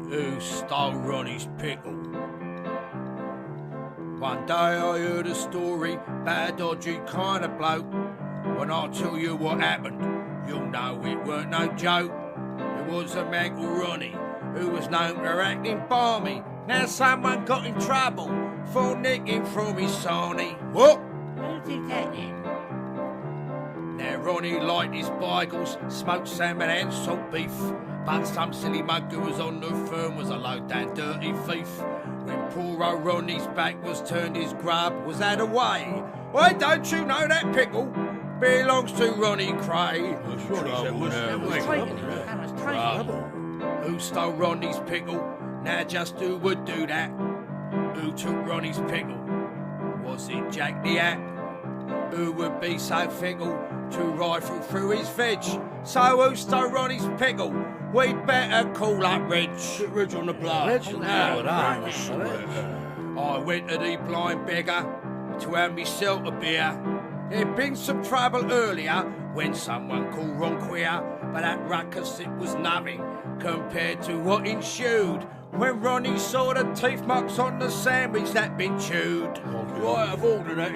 Who stole Ronnie's pickle? One day I heard a story about a dodgy kind of bloke. When I tell you what happened, you'll know it weren't no joke. It was a man called Ronnie, who was known for acting balmy. Now someone got in trouble for nicking from his sarnie. What? Who did that then? Now Ronnie liked his bagels, smoked salmon and salt beef. But some silly mug who was on the firm was a low-down dirty thief. When poor old Ronnie's back was turned, his grub was out of way. Why don't you know that pickle belongs to Ronnie Cray? Who stole Ronnie's pickle? Now just who would do that? Who took Ronnie's pickle? Was it Jack the Hat? Who would be so fickle to rifle through his veg? So who stole Ronnie's pickle? We'd better call up Reg. Reg on the block. I went to the blind beggar to have myself a beer. There'd been some trouble earlier when someone called Ron queer, but that ruckus it was nothing compared to what ensued when Ronnie saw the teeth marks on the sandwich that'd been chewed. Right, I've ordered that.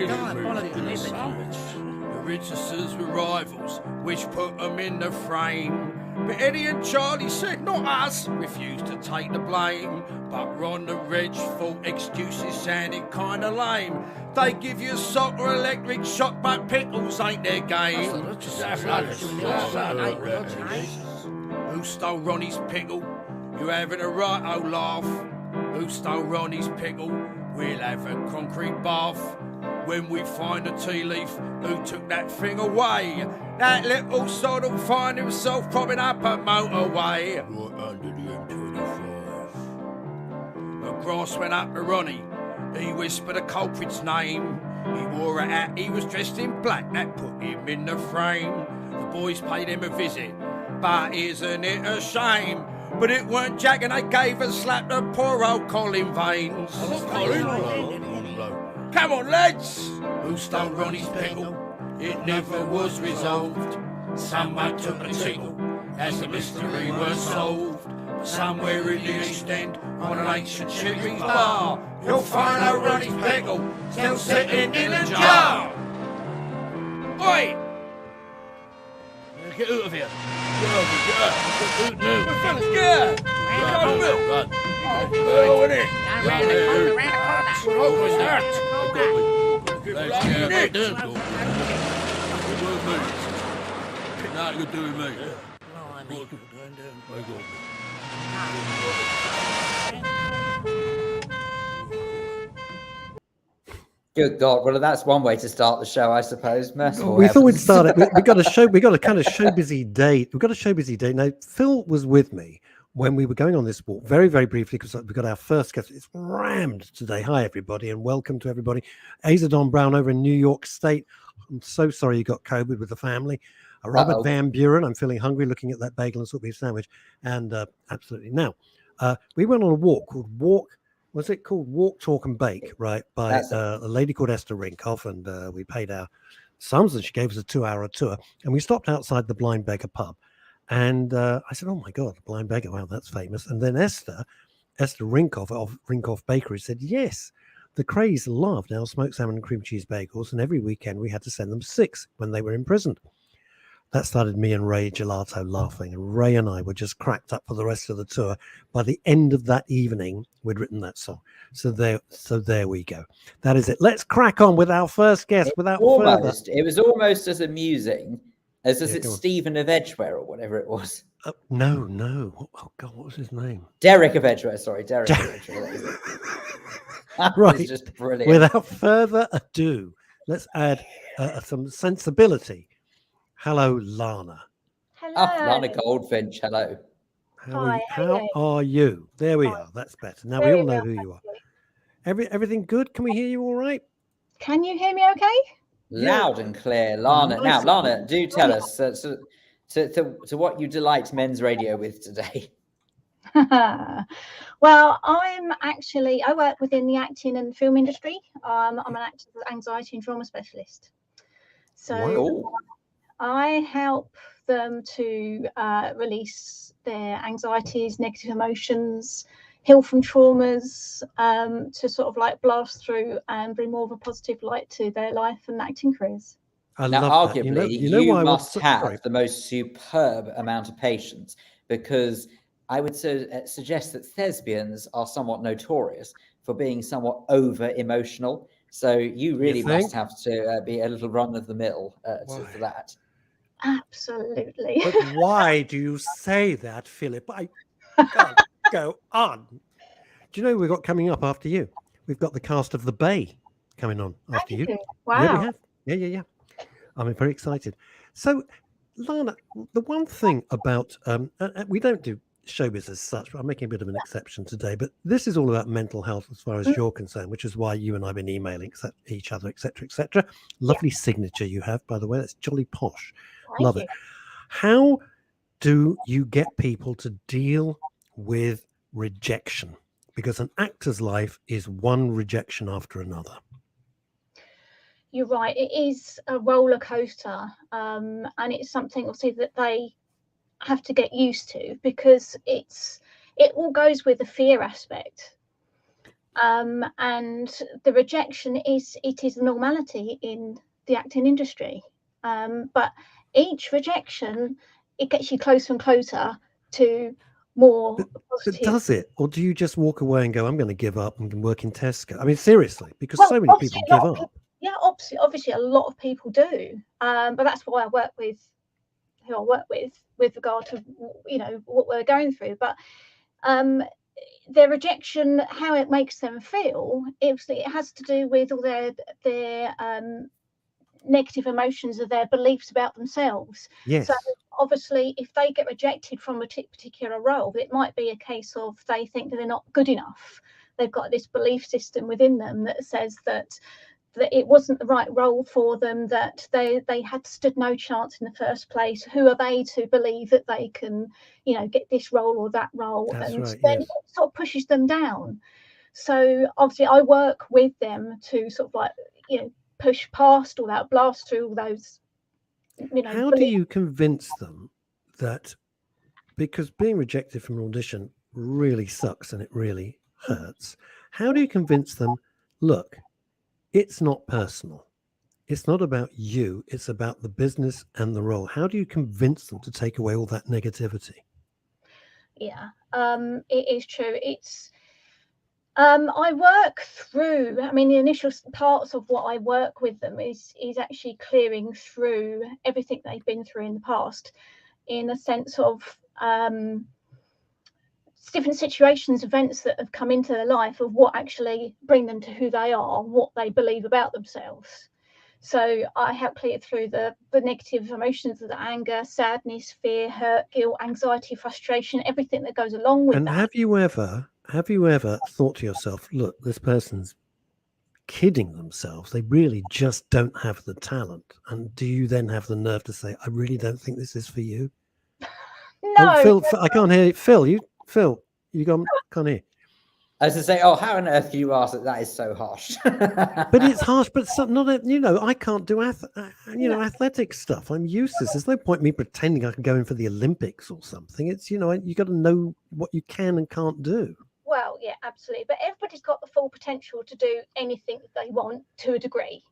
The Richardsons were rivals, which put them in the frame. But Eddie and Charlie said, not us, refused to take the blame. But Ron and Reg thought excuses sounded kinda lame. They give you a sock or electric shock, but pickles ain't their game. Who stole Ronnie's pickle? You having a right old laugh. Who stole Ronnie's pickle? We'll have a concrete bath. When we find a tea leaf, who took that thing away? That little sod'll find himself propping up a motorway. Right under the M25. The grass went up to Ronnie. He whispered a culprit's name. He wore a hat, he was dressed in black. That put him in the frame. The boys paid him a visit. But isn't it a shame? But it weren't Jack and they gave a slap to poor old Colin Vaines. Come on, lads! Who stole Ronnie's pickle? It never was resolved. Someone took a tickle as the mystery was solved. Somewhere in the East End, on an ancient shooting bar, you'll find old Ronnie's pickle still sitting in a jar. Oi! Get out of here. Get out! Go in it! What was that? Nothing to do with me. Good God! Well, that's one way to start the show, I suppose. Merciful We thought we'd heavens. start it. We got a show. We got a kind of show busy date. We've got a show busy date now. Phil was with me when we were going on this walk, very, very briefly, because we got our first guest. It's rammed today. Hi, everybody, and welcome to everybody. Azadon Brown over in New York State. I'm so sorry you got COVID with the family. Robert Van Buren. I'm feeling hungry looking at that bagel and salt beef sandwich. And absolutely. Now, we went on a walk called was it called Walk, Talk and Bake, right? By a lady called Esther Rinkoff. And we paid our sums and she gave us a 2-hour tour. And we stopped outside the Blind Beggar pub. And I said, oh my God, Blind Beggar, wow, that's famous. And then Esther Rinkoff of Rinkoff Bakery said, yes, the Crays loved our smoked salmon and cream cheese bagels. And every weekend we had to send them 6 when they were imprisoned. That started me and Ray Gelato laughing. And Ray and I were just cracked up for the rest of the tour. By the end of that evening, we'd written that song. So there we go. That is it. Let's crack on with our first guest without further. It was almost as amusing as it Stephen of Edgware or whatever it was. No. Oh God, what was his name? Derek of Edgware. Sorry, Derek of Edgware. That right. was just brilliant. Without further ado, let's add some sensibility. Hello, Lana. Hello. Lana Goldfinch. Hello. How are you? There we are. That's better. Now we all know who you are. Everything good? Can we hear you all right? Can you hear me okay? Loud and clear, Lana. Nice. Now, Lana, do tell us to what you delight men's radio with today. Well, I work within the acting and film industry. I'm an actor, anxiety and trauma specialist. So I help them to release their anxieties, negative emotions, heal from traumas, to sort of like blast through and bring more of a positive light to their life and acting careers. I Now, love that. arguably, You know why I must have sorry. the most superb amount of patience, because I would suggest that thespians are somewhat notorious for being somewhat over emotional. So you really must have to be a little run of the mill for that. Absolutely. But why do you say that, Philip? I can't go on. Do you know we've got coming up after you? We've got the cast of The Bay coming on after you. Wow. Yeah, we have. Yeah. I'm very excited. So, Lana, the one thing about we don't do showbiz as such, but I'm making a bit of an exception today. But this is all about mental health as far as you're concerned, which is why you and I've been emailing each other, etc., etc. Lovely signature you have, by the way. That's jolly posh. Love it. How do you get people to deal with rejection? Because an actor's life is one rejection after another. You're right. It is a roller coaster, and it's something obviously that they have to get used to, because it all goes with the fear aspect, and the rejection is normality in the acting industry, but each rejection, it gets you closer and closer to more positive. But does it, or do you just walk away and go, I'm going to give up and work in Tesco? I mean, seriously, because so many people give up. Yeah, obviously a lot of people do, but that's why I work with who I work with regard to, you know, what we're going through. But their rejection, how it makes them feel, it has to do with all their negative emotions of their beliefs about themselves. Yes. So obviously, if they get rejected from a particular role, it might be a case of they think that they're not good enough. They've got this belief system within them that says that it wasn't the right role for them, that they had stood no chance in the first place. Who are they to believe that they can, you know, get this role or that role? That's and right, then yes. it sort of pushes them down. So obviously I work with them to sort of like, you know, push past all that, blast through all those, you know. How do you convince them that, because being rejected from an audition really sucks and it really hurts, how do you convince them, look, it's not personal. It's not about you. It's about the business and the role. How do you convince them to take away all that negativity? Yeah, it is true. It's I work through, I mean, the initial parts of what I work with them is actually clearing through everything they've been through in the past, in a sense of different situations, events that have come into their life, of what actually bring them to who they are, what they believe about themselves. So I help clear through the negative emotions of the anger, sadness, fear, hurt, guilt, anxiety, frustration, everything that goes along with that. And have you ever thought to yourself, look, this person's kidding themselves. They really just don't have the talent. And do you then have the nerve to say, I really don't think this is for you? No. Oh, Phil, I can't hear you. Phil, you can't hear. As I say, oh, how on earth can you ask that? That is so harsh. But it's harsh, but not, you know, I can't do athletic stuff. I'm useless. There's no point me pretending I can go in for the Olympics or something. It's, you know, you got to know what you can and can't do. Well, yeah, absolutely. But everybody's got the full potential to do anything that they want to a degree.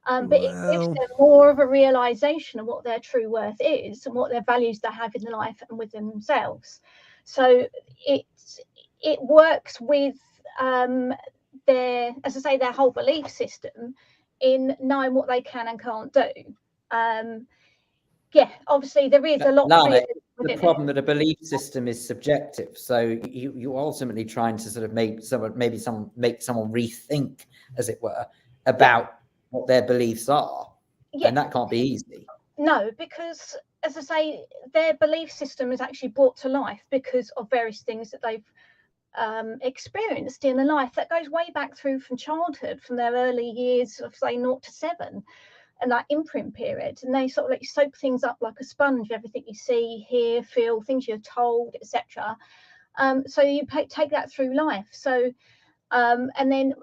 But it gives them more of a realization of what their true worth is and what their values they have in their life and within themselves. So it works with their, as I say, their whole belief system in knowing what they can and can't do. Yeah, obviously there is a lot. Lana, the problem that a belief system is subjective. So you're ultimately trying to sort of make someone rethink, as it were, about what their beliefs are. Yeah. And that can't be easy. No, because as I say, their belief system is actually brought to life because of various things that they've experienced in their life that goes way back through from childhood, from their early years of say 0 to 7. And that imprint period, and they sort of like soak things up like a sponge, everything you see, hear, feel, things you're told, etc. So you take that through life. So and then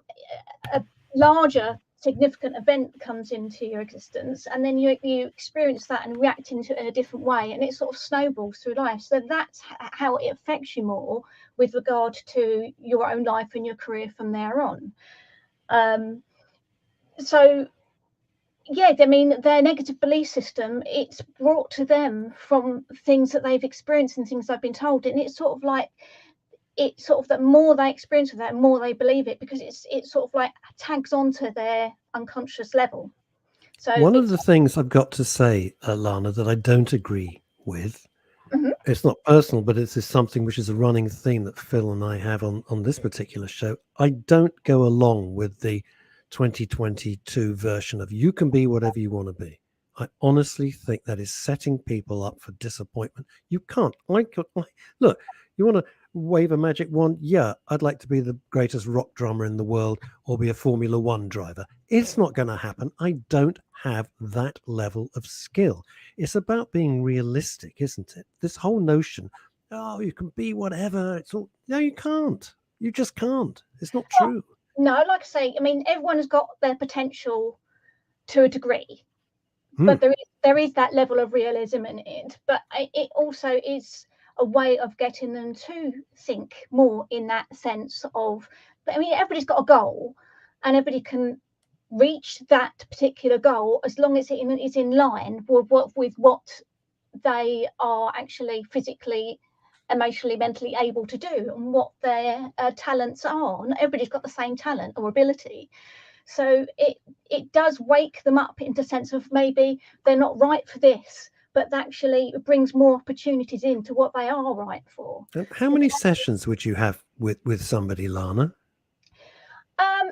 a larger significant event comes into your existence, and then you experience that and react into it in a different way, and it sort of snowballs through life. So that's how it affects you more with regard to your own life and your career from there on. So yeah, I mean, their negative belief system, it's brought to them from things that they've experienced and things they've been told, and it's sort of like, it's sort of the more they experience of that, the more they believe it, because it sort of like tags onto their unconscious level. So one of the things I've got to say, Lana, that I don't agree with, it's not personal, but it's something which is a running theme that Phil and I have on this particular show. I don't go along with the 2022 version of you can be whatever you want to be. I honestly think that is setting people up for disappointment. You can't. Look, you want to wave a magic wand? Yeah, I'd like to be the greatest rock drummer in the world or be a Formula One driver. It's not going to happen. I don't have that level of skill. It's about being realistic, isn't it? This whole notion, oh, you can be whatever. It's all, no, you can't. You just can't. It's not true. No, like I say, I mean, everyone has got their potential to a degree, but there is that level of realism in it. But it also is a way of getting them to think more in that sense of, I mean, everybody's got a goal, and everybody can reach that particular goal as long as it is in line with what they are actually physically, emotionally, mentally able to do, and what their talents are. Not everybody's got the same talent or ability, so it does wake them up into sense of maybe they're not right for this, but actually it brings more opportunities into what they are right for. How many sessions would you have with somebody, Lana?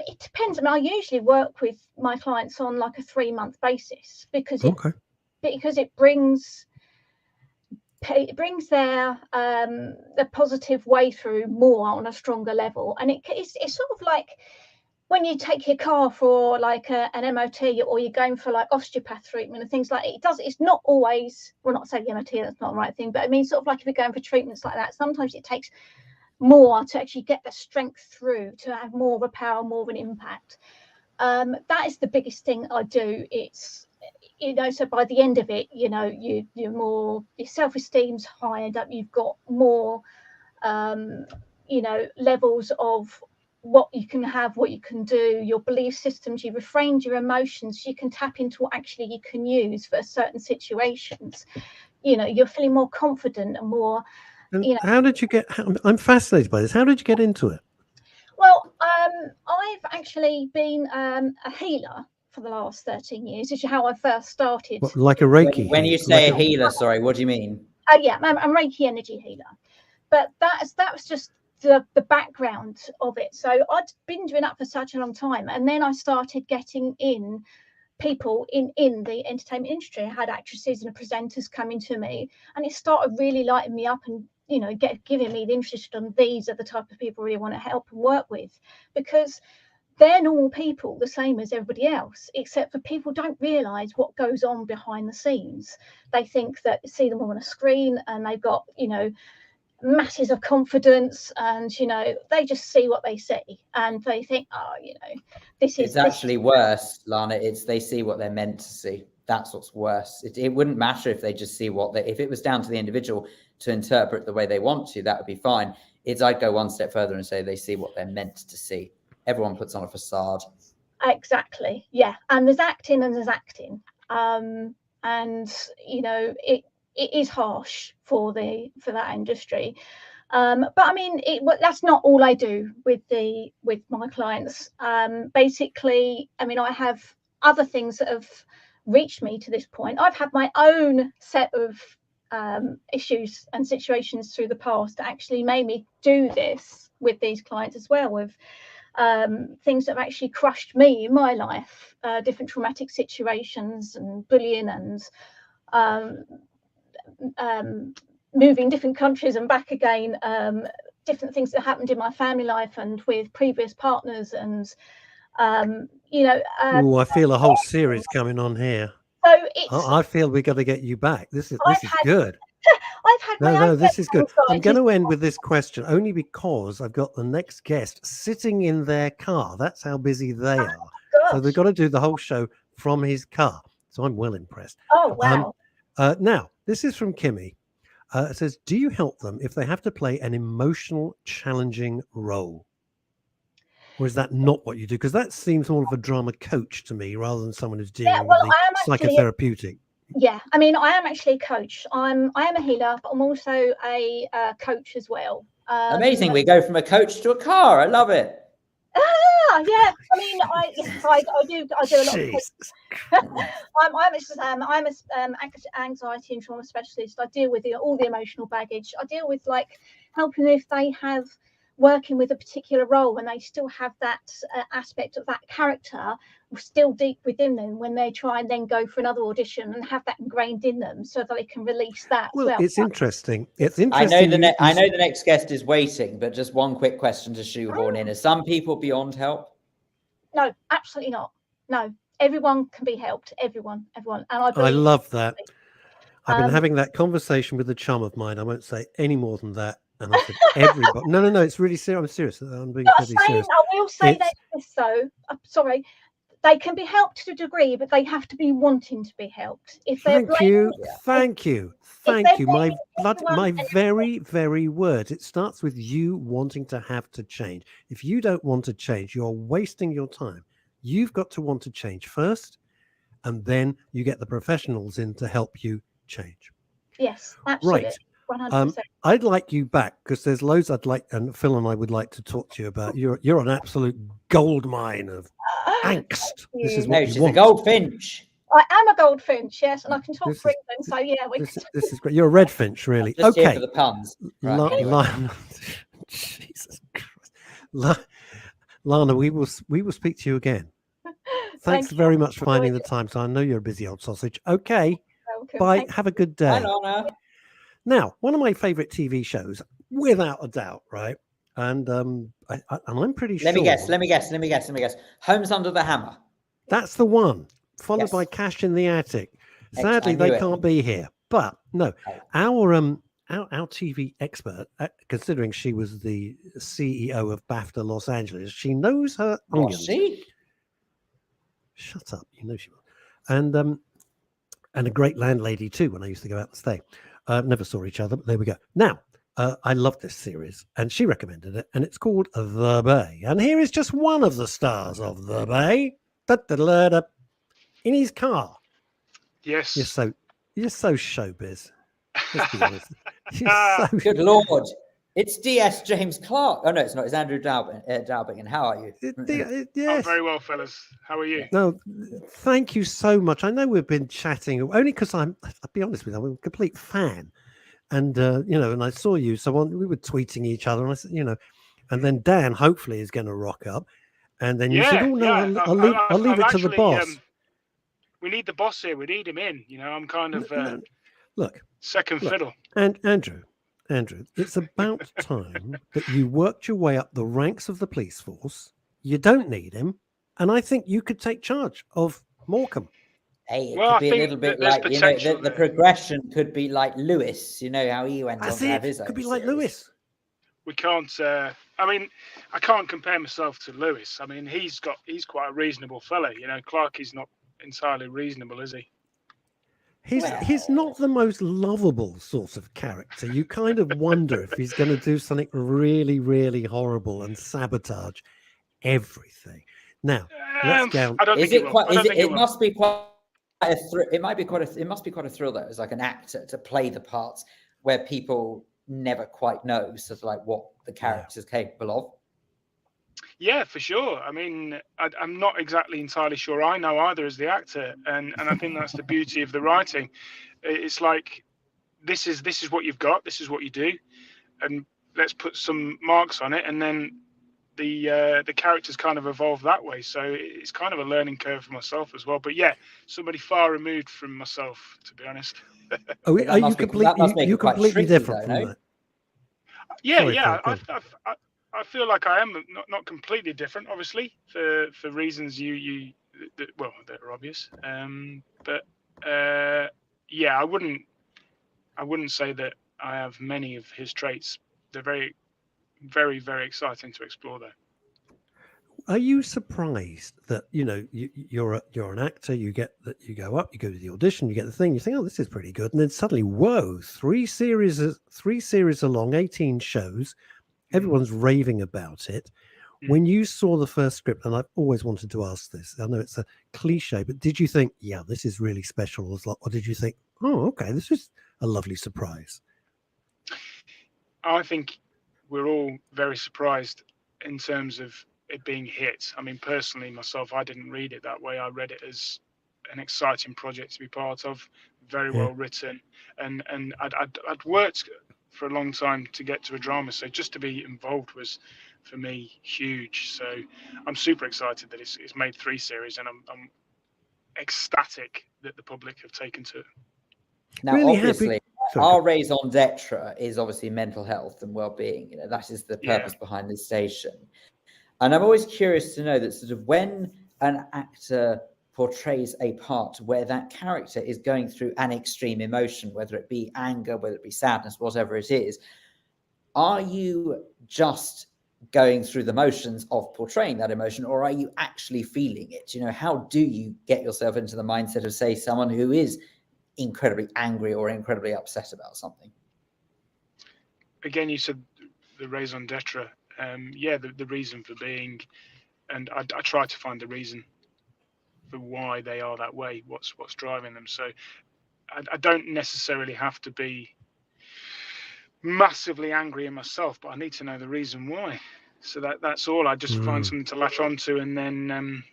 It depends. I mean, I usually work with my clients on like a 3-month basis, because it brings their the positive way through more on a stronger level. And it's sort of like when you take your car for like an MOT, or you're going for like osteopath treatment and things like it. It's not always, well, not saying the MOT, that's not the right thing, but I mean, sort of like if you're going for treatments like that, sometimes it takes more to actually get the strength through, to have more of a power, more of an impact. That is the biggest thing I do. It's, so by the end of it, you're more, your self-esteem's higher up, you've got more levels of what you can have, what you can do, your belief systems, you refrained your emotions, you can tap into what actually you can use for certain situations. You're feeling more confident and more. And how did you get? I'm fascinated by this. How did you get into it? Well, I've actually been a healer for the last 13 years. This is how I first started. What, like a Reiki? When you say a healer, sorry, what do you mean? Yeah, I'm a Reiki energy healer. But that was just the background of it. So I'd been doing that for such a long time, and then I started getting in people in the entertainment industry. I had actresses and presenters coming to me, and it started really lighting me up, and giving me the interest on these are the type of people I really want to help and work with, because they're normal people, the same as everybody else, except for people don't realize what goes on behind the scenes. They think that see them on a screen and they've got masses of confidence, and they just see what they see, and they think, it's actually worse, Lana. It's they see what they're meant to see. That's what's worse. It wouldn't matter if they just see if it was down to the individual to interpret the way they want to, that would be fine. I'd go one step further and say they see what they're meant to see. Everyone puts on a facade. Exactly. Yeah. And there's acting and there's acting. And it is harsh for that industry. But I mean, that's not all I do with my clients. Basically, I mean, I have other things that have reached me to this point. I've had my own set of issues and situations through the past that actually made me do this with these clients as well, with things that have actually crushed me in my life, different traumatic situations and bullying, and moving different countries and back again, different things that happened in my family life and with previous partners, and I feel a whole series coming on here. So I feel we got to get you back. This is good. I've had no, this is good. I'm going to end with this question only because I've got the next guest sitting in their car. That's how busy they are. So they've got to do the whole show from his car. So I'm well impressed. Oh, wow. Now, this is from Kimmy. It says, do you help them if they have to play an emotional, challenging role? Or is that not what you do? Because that seems more of a drama coach to me rather than someone who's dealing with the psychotherapeutic. Yeah, I mean, I am actually a coach. I am a healer, but I'm also a coach as well. Amazing. We go from a coach to a car. I love it. Yeah. I mean, I do a lot of I'm a anxiety and trauma specialist. I deal with all the emotional baggage. I deal with like helping if they have working with a particular role and they still have that aspect of that character still deep within them when they try and then go for another audition and have that ingrained in them so that they can release that as well. It's interesting. It's interesting. I know the next guest is waiting, but just one quick question to shoehorn in. Are some people beyond help? No, absolutely not. No, everyone can be helped. Everyone. And I love that. I've been having that conversation with a chum of mine. I won't say any more than that. And I said, everybody. No. It's really serious. I'm serious. I'm being deadly serious. I will say that so. Sorry. They can be helped to a degree, but they have to be wanting to be helped. Thank you. My very, very words. It starts with you wanting to have to change. If you don't want to change, you're wasting your time. You've got to want to change first, and then you get the professionals in to help you change. Yes, absolutely. Right. 100%. I'd like you back because there's loads I'd like, and Phil and I would like to talk to you about. You're an absolute gold mine of angst. This is what she's a goldfinch. I am a goldfinch, yes, and I can talk Freeman. So yeah, this is great. You're a red finch, really. Just okay. Here for the puns. Jesus Christ, Lana, we will speak to you again. Thanks very much for finding the time. So I know you're a busy old sausage. Okay. Welcome. Bye. Have a good day. Bye, Lana. Now, one of my favorite TV shows, without a doubt, right? And I'm pretty sure. Let me guess. Homes Under the Hammer. That's the one. Followed by Cash in the Attic. Sadly, they can't be here. But no, our TV expert, considering she was the CEO of BAFTA Los Angeles, she knows her onions. Shut up, you know she will. And a great landlady too. When I used to go out and stay. Never saw each other, but there we go. Now, I love this series, and she recommended it, and it's called The Bay. And here is just one of the stars of The Bay. In his car. Yes. You're so showbiz. Let's be honest. Good Lord. It's DS James Clark. Oh, no, it's not. It's Andrew Dalbing. How are you? Yes. I'm very well, fellas. How are you? No, thank you so much. I know we've been chatting only because I'll be honest with you, I'm a complete fan. And, and I saw you. So we were tweeting each other. And I said, and then Dan hopefully is going to rock up. And then you said, oh, no, I'll leave it to the boss. We need the boss here. We need him in. I'm kind of second fiddle. fiddle. And Andrew, it's about time that you worked your way up the ranks of the police force. You don't need him. And I think you could take charge of Morecambe. Hey, it could be a little bit like, the progression could be like Lewis. You know how he went on to have his own. Could be like Lewis. We can't, I can't compare myself to Lewis. I mean, he's quite a reasonable fella. Clark is not entirely reasonable, is he? He's not the most lovable sort of character. You kind of wonder if he's going to do something really, really horrible and sabotage everything. Now, let's go. I don't think it will. It must be quite a it must be quite a thrill though, as like an actor to play the parts where people never quite know sort of like what the character is capable of. Yeah, for sure. I mean, I'm not exactly entirely sure I know either as the actor, and I think that's the beauty of the writing. It's like this is what you've got, this is what you do, and let's put some marks on it, and then the characters kind of evolve that way. So it's kind of a learning curve for myself as well. But yeah, somebody far removed from myself, to be honest. Are you completely different from that? Yeah, sorry, yeah. I feel like I am not completely different, obviously, for reasons that are obvious. Yeah, I wouldn't say that I have many of his traits. They're very, very, very exciting to explore, though. Are you surprised that you're an actor? You get that, you go up, you go to the audition, you get the thing, you think, oh, this is pretty good, and then suddenly, whoa, 3 series along, 18 shows, everyone's raving about it. When you saw the first script, and I've always wanted to ask this, I know it's a cliche, but did you think, yeah, this is really special, or did you think, oh, okay, this is a lovely surprise? I think we're all very surprised in terms of it being hit. I mean, personally, myself, I didn't read it that way. I read it as an exciting project to be part of, very well written, and I'd worked for a long time to get to a drama, so just to be involved was, for me, huge. So I'm super excited that it's made 3 series, and I'm ecstatic that the public have taken to it. Now, Really obviously, Sorry, our raison d'etre is obviously mental health and well-being. That is the purpose behind this station. And I'm always curious to know that sort of when an actor portrays a part where that character is going through an extreme emotion, whether it be anger, whether it be sadness, whatever it is, are you just going through the motions of portraying that emotion, or are you actually feeling it? How do you get yourself into the mindset of, say, someone who is incredibly angry or incredibly upset about something? Again, you said the raison d'etre. The reason for being, and I try to find the reason for why they are that way, what's driving them. So I don't necessarily have to be massively angry in myself, but I need to know the reason why. So that's all. I just find something to latch onto, and then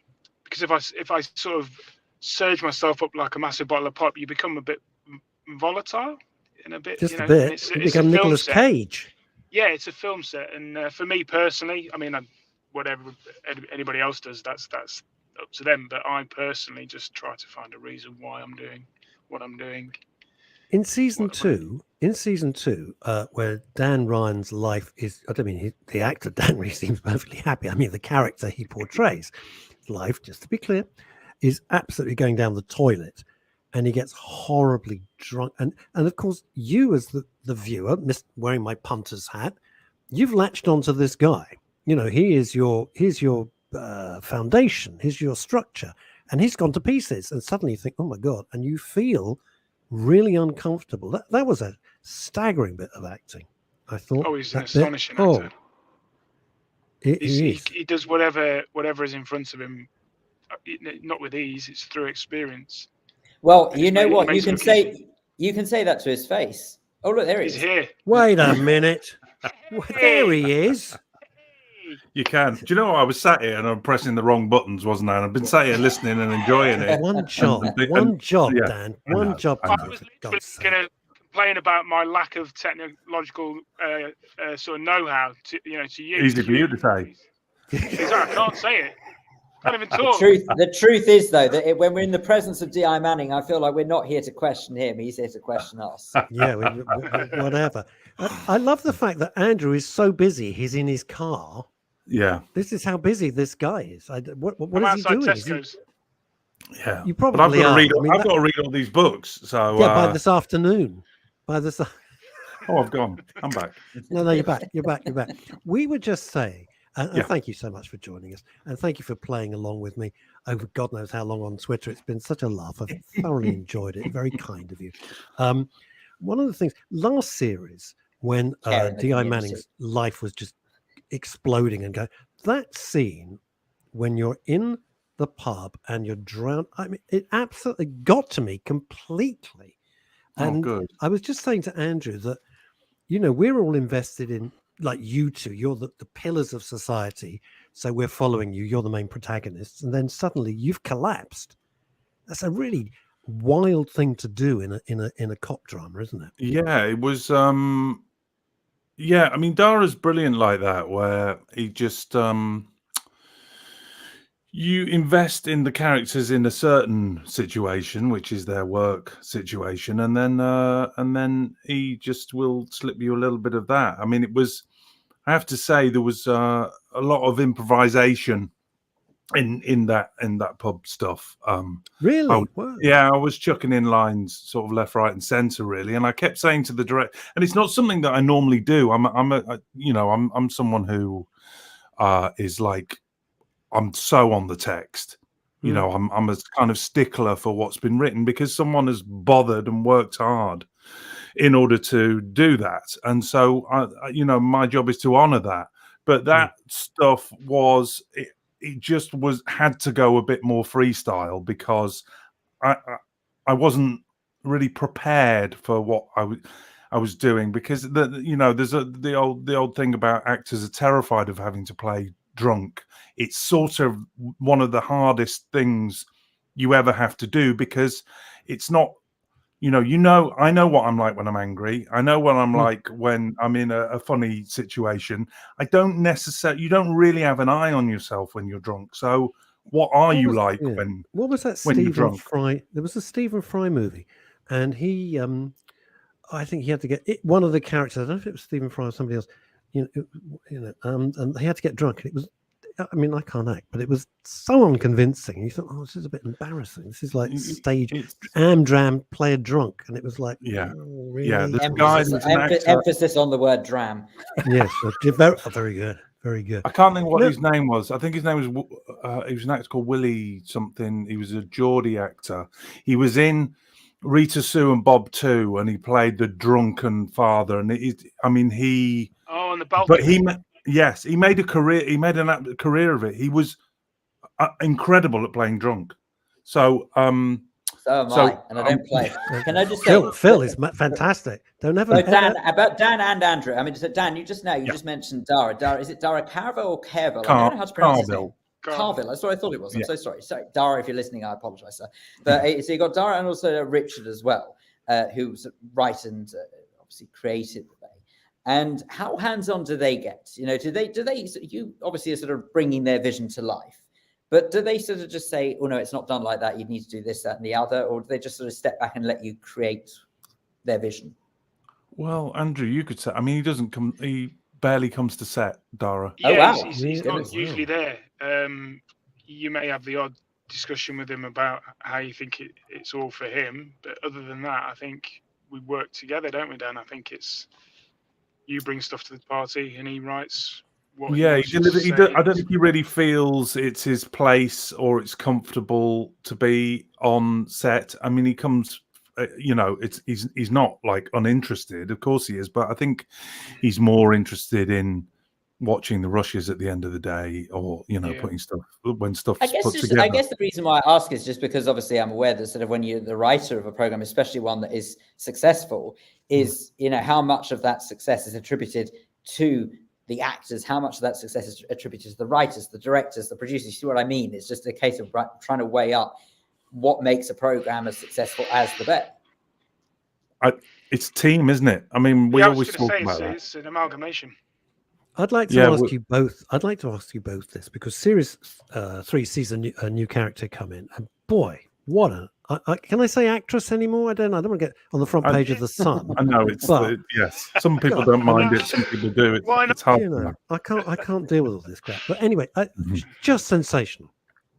because if I sort of surge myself up like a massive bottle of pop, you become a bit volatile in a bit. Just a bit. You become Nicolas Cage. Yeah, it's a film set, and for me personally, I mean, whatever anybody else does, that's up to them. But I personally just try to find a reason why I'm doing what I'm doing. In season two, where Dan Ryan's life is, I don't mean the actor Dan really seems perfectly happy. I mean the character he portrays, life, just to be clear, is absolutely going down the toilet, and he gets horribly drunk. And of course, you as the viewer, wearing my punter's hat, you've latched onto this guy. Here's your foundation, here's your structure, and he's gone to pieces. And suddenly you think, oh my God, and you feel really uncomfortable. That was a staggering bit of acting, I thought. Oh, he's an astonishing actor. He does whatever is in front of him, not with ease. It's through experience. Well, you know what? You can say that to his face. Oh, look, there he is. He's here. Wait a minute. There he is. You can. Do you know what? I was sat here and I'm pressing the wrong buttons, wasn't I? And I've been sat here listening and enjoying it. One job, Dan. One job. I was literally going to complain about my lack of technological sort of know-how to you. Easy for you to say. Exactly. I can't say it. Can't even talk. The truth is, though, that when we're in the presence of D.I. Manning, I feel like we're not here to question him. He's here to question us. Yeah, whatever. I love the fact that Andrew is so busy. He's in his car. Yeah. This is how busy this guy is. What is he doing? Yeah. You probably I've got to read all these books. So by this afternoon. Oh, I've gone. I'm back. No, you're back. You're back. We were just saying, and thank you so much for joining us, and thank you for playing along with me over God knows how long on Twitter. It's been such a laugh. I've thoroughly enjoyed it. Very kind of you. One of the things last series when D.I. Manning's life was just exploding and going, that scene when you're in the pub and you're drowned, I mean, it absolutely got to me completely. And good. I was just saying to Andrew that, we're all invested in, like you two, you're the pillars of society. So we're following you. You're the main protagonists. And then suddenly you've collapsed. That's a really wild thing to do in a cop drama, isn't it? Yeah, it was. Yeah, I mean, Dara's brilliant like that, where he just you invest in the characters in a certain situation, which is their work situation, and then he just will slip you a little bit of that. I mean, it was. I have to say, there was a lot of improvisation in that pub stuff. Really? I was chucking in lines sort of left, right, and centre, really, and I kept saying to the director, and it's not something that I normally do. I'm someone who is like I'm so on the text. You know, I'm a kind of stickler for what's been written because someone has bothered and worked hard in order to do that. And so, you know, my job is to honor that. But that stuff was, it just had to go a bit more freestyle because I wasn't really prepared for what I was doing, because you know, there's the old thing about actors are terrified of having to play drunk. It's sort of one of the hardest things you ever have to do, because it's not, you know, I know what I'm like when I'm angry. I know what I'm like when I'm in a funny situation. You don't really have an eye on yourself when you're drunk. So what are you like when what was that when you're Stephen drunk? Fry? There was a Stephen Fry movie, and he I think he had to get one of the characters. I don't know if it was Stephen Fry or somebody else. And he had to get drunk. And it was, I mean, I can't act, but it was so unconvincing. You thought, oh, this is a bit embarrassing. This is like stage dram, play a drunk, and it was like, Yeah, oh, really? yeah. There's a guy who's an actor. Emphasis on the word dram. Yes, very good, very good. I can't think what his name was. I think his name was. He was an actor called Willie something. He was a Geordie actor. He was in Rita Sue and Bob 2, and he played the drunken father. And he. Oh, on the balcony. But he made a career. He made a career of it. He was incredible at playing drunk. So So am I, and I don't play. Can I just say, Phil is fantastic. Don't ever. No, Dan, about Dan and Andrew. I mean, so Dan, you just mentioned Dara. Dara, is it Dara Carville or Carville? I don't know how to pronounce his name. Carville. That's what I thought it was. I'm so sorry. Sorry, Dara, if you're listening, I apologise, sir. But so you got Dara and also Richard as well, who's right and obviously creative. And how hands-on do they get? You know, do they? You obviously are sort of bringing their vision to life. But do they sort of just say, oh, no, it's not done like that. You need to do this, that, and the other? Or do they just sort of step back and let you create their vision? Well, Andrew, you could say, I mean, he barely comes to set, Dara. Yeah, oh, wow. He's not usually there. You may have the odd discussion with him about how you think it's all for him. But other than that, I think we work together, don't we, Dan? I think it's you bring stuff to the party and he writes. I don't think he really feels it's his place or it's comfortable to be on set. I mean, he comes, you know, he's not like uninterested. Of course he is, but I think he's more interested in watching the rushes at the end of the day, or putting stuff when stuff's put together. I guess the reason why I ask is just because obviously I'm aware that sort of when you're the writer of a program, especially one that is successful, is how much of that success is attributed to the actors, how much of that success is attributed to the writers, the directors, the producers. You see what I mean? It's just a case of trying to weigh up what makes a program as successful as the bet. It's team, isn't it? I mean, we always talk about that. It's an amalgamation. I'd like to ask you both. I'd like to ask you both this, because series 3 sees a new character come in, and boy, what a! Can I say actress anymore? I don't know. I don't want to get on the front page of the Sun. I know it's yes. Some people don't mind it. Some people do. It's hard. I can't deal with all this crap. But anyway, just sensational,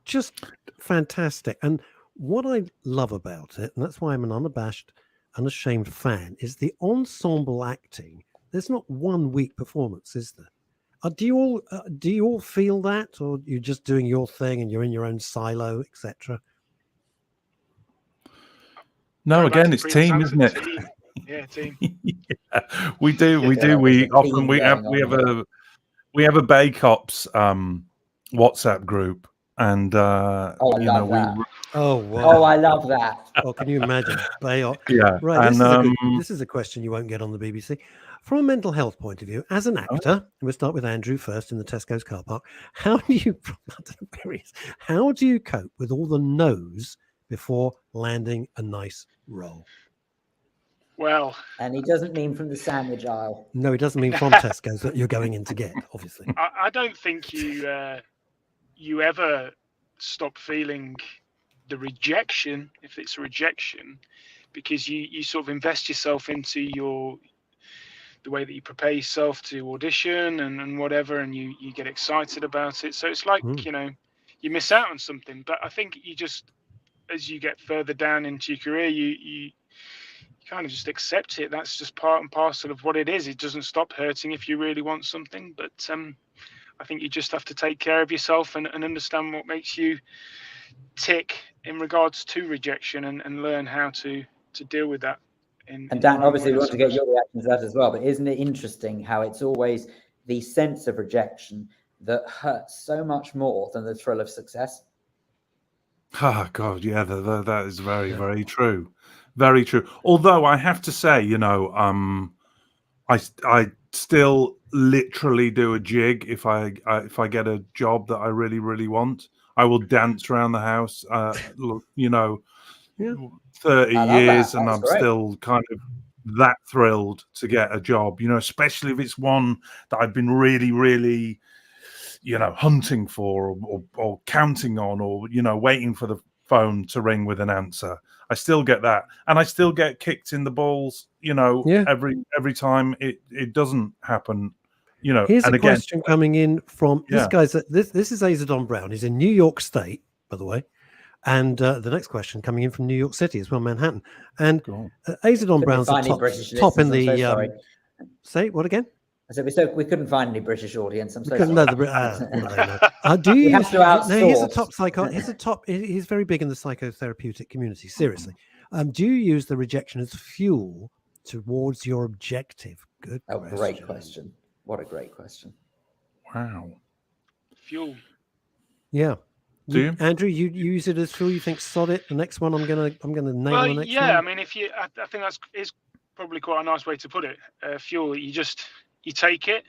just fantastic. And what I love about it, and that's why I'm an unabashed, unashamed fan, is the ensemble acting. There's not one weak performance, is there? Do you all feel that, or you're just doing your thing and you're in your own silo, etc.? No, again, it's team, isn't it? Yeah, team. We do. We often we have a Bake Ops WhatsApp group, and I love that. Oh wow! Oh, I love that. Oh, can you imagine? Yeah. Right. This is a question you won't get on the BBC. From a mental health point of view, as an actor, we'll start with Andrew first in the Tesco's car park. How do you cope with all the no's before landing a nice role? Well, and he doesn't mean from the sandwich aisle. No, he doesn't mean from Tesco's that you're going in to get, obviously. I don't think you ever stop feeling the rejection, if it's a rejection, because you sort of invest yourself into the way that you prepare yourself to audition and whatever, and you get excited about it. So it's like, you miss out on something. But I think you just, as you get further down into your career, you kind of just accept it. That's just part and parcel of what it is. It doesn't stop hurting if you really want something. But I think you just have to take care of yourself and understand what makes you tick in regards to rejection, and learn how to deal with that. And Dan, obviously we want to get your reaction to that as well, but isn't it interesting how it's always the sense of rejection that hurts so much more than the thrill of success? Oh God, yeah, that is very, very true, very true. Although I have to say, you know, I still literally do a jig if I get a job that I really, really want. I will dance around the house, you know, 30 years, and I'm still kind of that thrilled to get a job, you know, especially if it's one that I've been really, really, you know, hunting for or counting on, or, you know, waiting for the phone to ring with an answer. I still get that, and I still get kicked in the balls, you know, every time it doesn't happen, you know. Here's and a again, question coming in from this guy's. This is Azadon Brown. He's in New York State, by the way. And the next question coming in from New York City as well, Manhattan. And Azadon Brown's the top in the. Say what again? I said we couldn't find any British audience. I'm so sorry. No, do you use? No, he's a top psycho. He's a top. He's very big in the psychotherapeutic community. Seriously, do you use the rejection as fuel towards your objective? Good. Oh, great question. What a great question. Wow. Fuel. Yeah. Do you, Andrew? You use it as fuel? You think sod it? The next one, I'm gonna nail the next one. Yeah, I mean, I think that's is probably quite a nice way to put it. Fuel. You take it.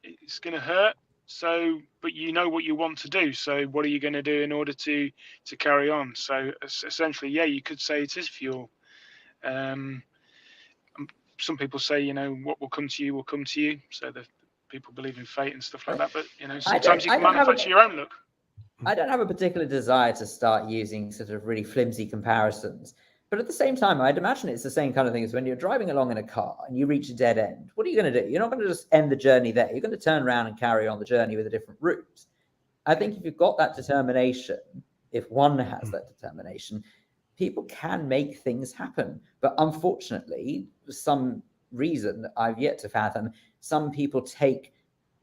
It's going to hurt. So, but you know what you want to do. So, what are you going to do in order to carry on? So, essentially, yeah, you could say it is fuel. Some people say, you know, what will come to you will come to you. So, the people believe in fate and stuff like that. But you know, sometimes you can manufacture your own luck. I don't have a particular desire to start using sort of really flimsy comparisons. But at the same time, I'd imagine it's the same kind of thing as when you're driving along in a car and you reach a dead end. What are you going to do? You're not going to just end the journey there. You're going to turn around and carry on the journey with a different route. I think if you've got that determination, if one has that determination, people can make things happen. But unfortunately, for some reason that I've yet to fathom, some people take,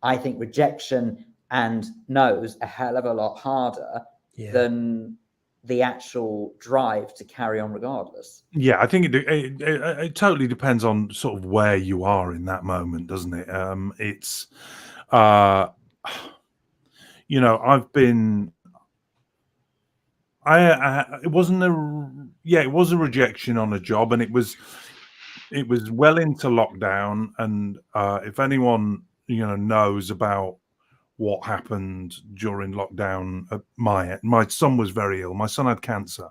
I think, rejection and no's a hell of a lot harder than the actual drive to carry on regardless. Yeah, I think it totally depends on sort of where you are in that moment, doesn't it? It's, you know, it was a rejection on a job, and it was well into lockdown. And if anyone, you know, knows about what happened during lockdown, my son was very ill. My son had cancer.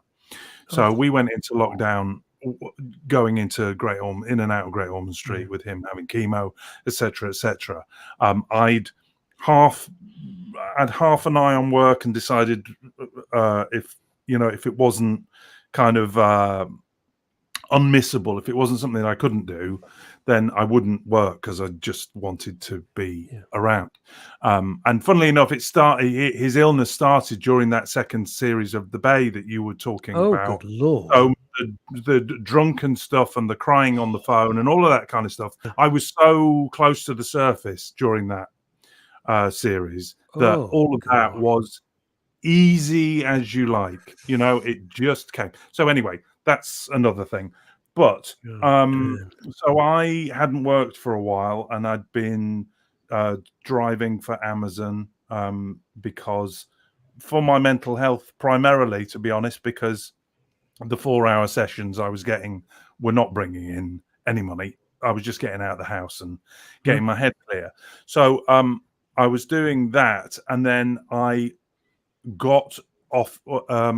So we went into lockdown, going into in and out of Great Ormond Street with him having chemo, etc., etc. I'd had half an eye on work and decided if it wasn't kind of unmissable, if it wasn't something I couldn't do, then I wouldn't work because I just wanted to be around. And funnily enough, his illness started during that second series of The Bay that you were talking about. Good Lord. So the drunken stuff and the crying on the phone and all of that kind of stuff. I was so close to the surface during that series that all of that was easy as you like. You know, it just came. So anyway, that's another thing. But so I hadn't worked for a while, and I'd been driving for Amazon because for my mental health, primarily, to be honest, because the 4-hour sessions I was getting were not bringing in any money. I was just getting out of the house and getting my head clear. So I was doing that, and then I got off. I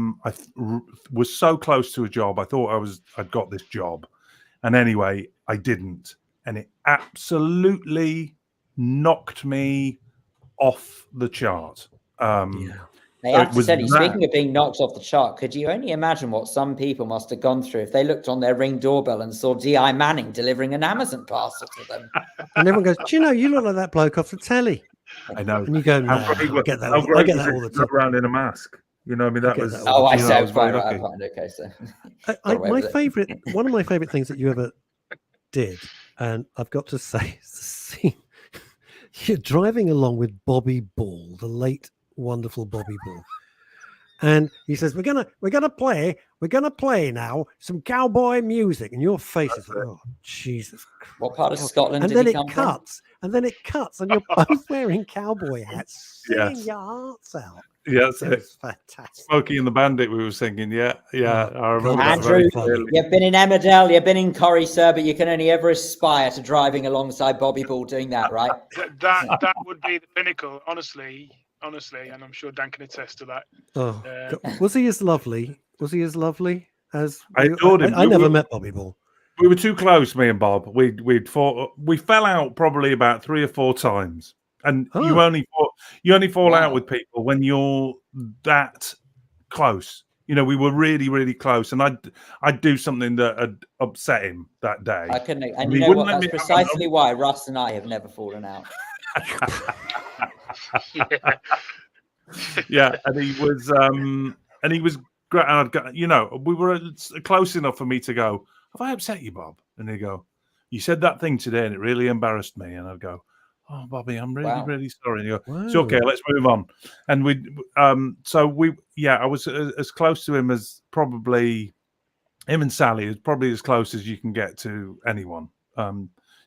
was so close to a job. I thought I'd got this job, and anyway, I didn't, and it absolutely knocked me off the chart. I have to tell you, speaking of being knocked off the chart, could you only imagine what some people must have gone through if they looked on their Ring doorbell and saw D.I. Manning delivering an Amazon parcel to them? And everyone goes, "Do you know you look like that bloke off the telly?" I know. And you go, "No, I get that. I get that all the time." Around in a mask. You know, I mean, that was. I say it's fine. Okay, so one of my favorite things that you ever did, and I've got to say, it's the you're driving along with Bobby Ball, the late wonderful Bobby Ball. And he says, we're gonna play now some cowboy music. And your face is like, oh Jesus Christ. What part of Scotland And did then he it come from? cuts, and you're both wearing cowboy hats, singing Yes. your hearts out. Yes, It was fantastic. Smokey and the Bandit. We were singing. Yeah. Oh, I remember God, that very Andrew, clearly. you've been in Emmerdale, you've been in Corrie, sir, but you can only ever aspire to driving alongside Bobby Ball doing that, right? That would be the pinnacle, honestly, and I'm sure Dan can attest to that. Oh, God. Was he as lovely? Was he as lovely as I adored him. I never met Bobby Ball. We were too close, me and Bob. We'd fought. We fell out probably about 3 or 4 times. And you only fall out with people when you're that close. You know, we were really, really close, and I'd do something that had upset him that day. I couldn't, and you know what? That's precisely why Russ and I have never fallen out. Yeah, and he was great. You know, we were close enough for me to go, have I upset you, Bob? And he'd go, you said that thing today, and it really embarrassed me. And I'd go, oh, Bobby, I'm really, really sorry. And you go, it's okay, let's move on. And I was as close to him as probably him and Sally is probably as close as you can get to anyone.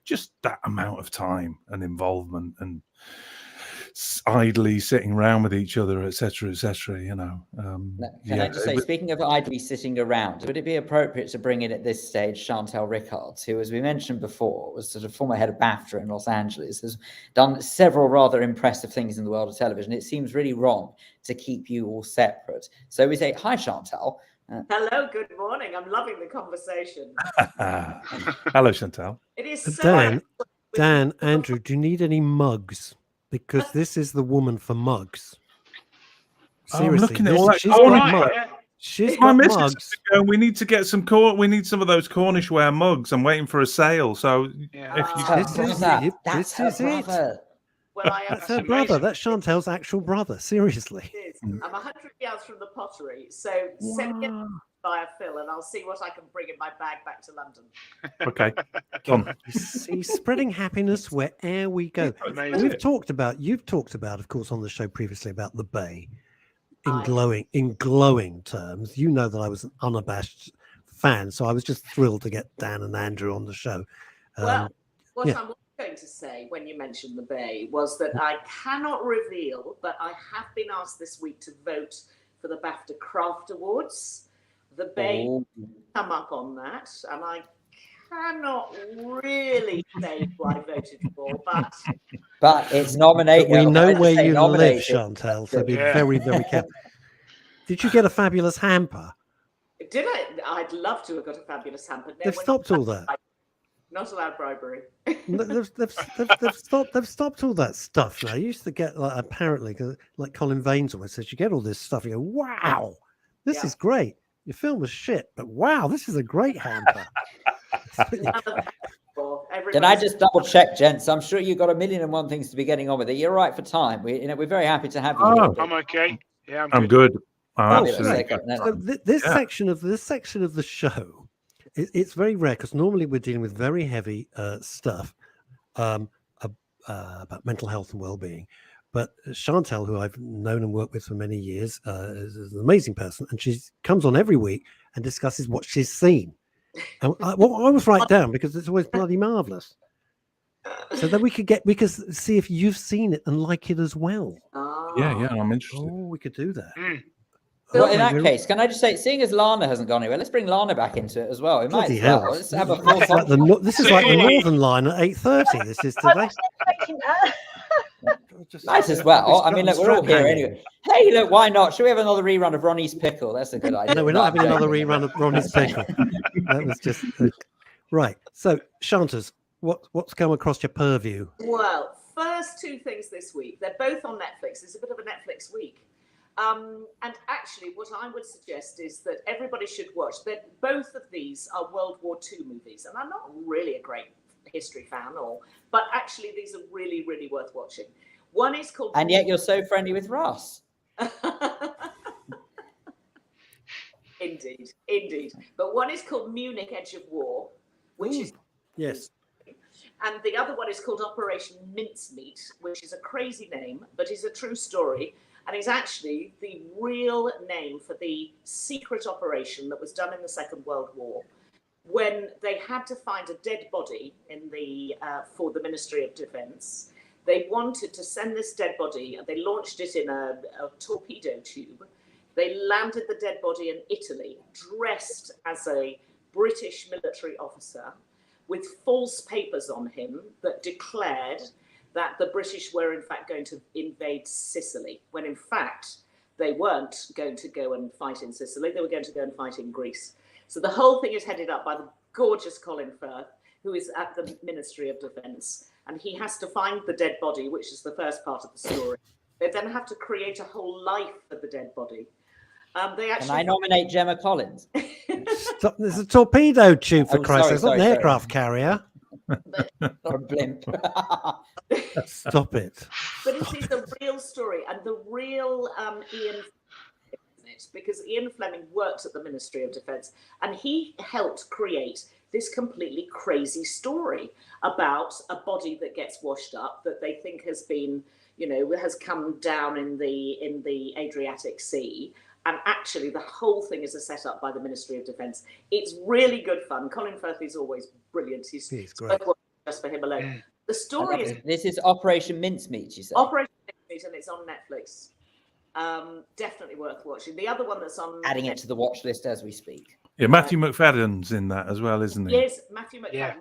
Just that amount of time and involvement and idly sitting around with each other, etc., you know. Can I just say, speaking of idly sitting around, would it be appropriate to bring in at this stage Chantal Rickards, who, as we mentioned before, was sort of former head of BAFTA in Los Angeles, has done several rather impressive things in the world of television. It seems really wrong to keep you all separate. So we say, hi, Chantal. Hello, good morning. I'm loving the conversation. Hello, Chantal. It is so Dan, Andrew, do you need any mugs? Because this is the woman for mugs. Seriously, I'm looking at all that. She's got mugs. She's got mugs. We need to get some. We need some of those Cornish ware mugs. I'm waiting for a sale. So this is it. Well, That's her brother. That's Chantal's actual brother. Seriously. It is. I'm 100 yards from the pottery, so send it via Phil, and I'll see what I can bring in my bag back to London. Okay, done. See, spreading happiness where'er we go. You've talked about, of course, on the show previously about the Bay in glowing terms. You know that I was an unabashed fan, so I was just thrilled to get Dan and Andrew on the show. I'm going to say when you mentioned the Bay was that I cannot reveal, but I have been asked this week to vote for the BAFTA Craft Awards. The Bay come up on that, and I cannot really say who I voted for, but it's nominated. But we know where you live, Chantal, so be very, very careful. Did you get a fabulous hamper? Did I? I'd love to have got a fabulous hamper. They've stopped all that. Not allowed bribery. They've stopped all that stuff now. You used to get apparently like Colin Vaines always says, you get all this stuff. You go, wow, this is great. Your film was shit, but wow, this is a great hamper. Can I just double check, gents? I'm sure you've got 1,000,001 things to be getting on with it. You're right for time. We're very happy to have you. I'm okay. Yeah, I'm good. Absolutely. So this section of the show, it's very rare because normally we're dealing with very heavy stuff about mental health and well-being. But Chantal, who I've known and worked with for many years, is an amazing person, and she comes on every week and discusses what she's seen. And I always write down because it's always bloody marvelous. So then we could see if you've seen it and like it as well. Yeah, I'm interested. Oh, we could do that. Well, in that case, can I just say, seeing as Lana hasn't gone anywhere, let's bring Lana back into it as well. We might as well. Let's have a this is like the Northern Line at 8:30. This is today. Might as well. I mean, look, we're all here anyway. Hey, look, why not? Should we have another rerun of Ronnie's Pickle? That's a good idea. No, we're not having another rerun of Ronnie's Pickle. That was just right. So, Chantas, what's come across your purview? Well, first 2 things this week. They're both on Netflix. It's a bit of a Netflix week. And actually, what I would suggest is that everybody should watch. That both of these are World War II movies, and I'm not really a great history fan, but actually, these are really, really worth watching. One is called. And yet, you're so friendly with Ross. Indeed. But one is called Munich: Edge of War, which is yes. And the other one is called Operation Mincemeat, which is a crazy name, but is a true story. And is actually the real name for the secret operation that was done in the Second World War, when they had to find a dead body in the for the Ministry of Defence. They wanted to send this dead body, and they launched it in a torpedo tube. They landed the dead body in Italy, dressed as a British military officer, with false papers on him that declared that the British were in fact going to invade Sicily, when in fact they weren't going to go and fight in Sicily, they were going to go and fight in Greece. So the whole thing is headed up by the gorgeous Colin Firth, who is at the Ministry of Defence, and he has to find the dead body, which is the first part of the story. They then have to create a whole life for the dead body. Can I nominate Gemma Collins? Stop, there's a torpedo tube, for Christ's sake. It's not an sorry. aircraft carrier. Or a blimp. Stop it. But it is a real story, and the real Ian, because Ian Fleming worked at the Ministry of Defence, and he helped create this completely crazy story about a body that gets washed up that they think has been, has come down in the Adriatic Sea. And actually, the whole thing is a setup by the Ministry of Defence. It's really good fun. Colin Firth is always brilliant. He's great. Just for him alone. The story is... This is Operation Mincemeat, you said? Operation Mincemeat, and it's on Netflix. Definitely worth watching. The other one that's on... Adding it to the watch list as we speak. Yeah, Matthew McFadden's in that as well, isn't he? Yes, Matthew McFadden. Yeah.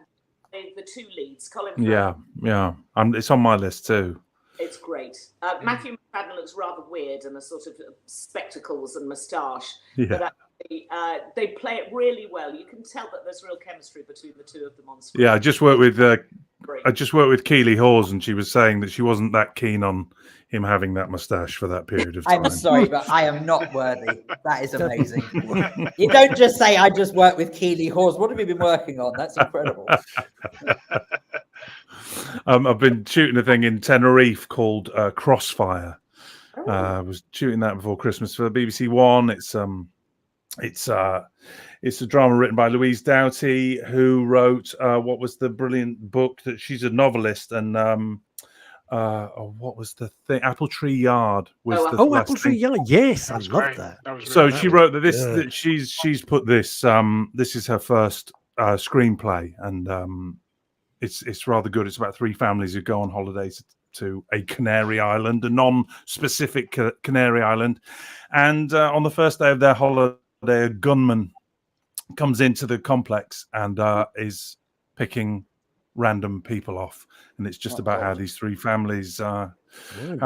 The two leads, Colin Firth. Yeah. It's on my list too. It's great. Matthew McFadden looks rather weird and a sort of spectacles and moustache. Yeah. But actually, they play it really well. You can tell that there's real chemistry between the two of them on screen. Yeah, I just worked with Keely Hawes, and she was saying that she wasn't that keen on him having that moustache for that period of time. I'm sorry, but I am not worthy. That is amazing. You don't just say, I just worked with Keely Hawes. What have you been working on? That's incredible. I've been shooting a thing in Tenerife called Crossfire. I was shooting that before Christmas for BBC One. It's a drama written by Louise Doughty, who wrote what was the brilliant book that she's a novelist, and what was the thing? Apple Tree Yard was Apple Tree Yard. Yes, I love that. So she wrote that she's put this. This is her first screenplay, and it's rather good. It's about three families who go on holidays to a Canary Island, a non-specific Canary Island, and on the first day of their holiday, a gunman comes into the complex and is picking random people off, and it's just about how these three families, how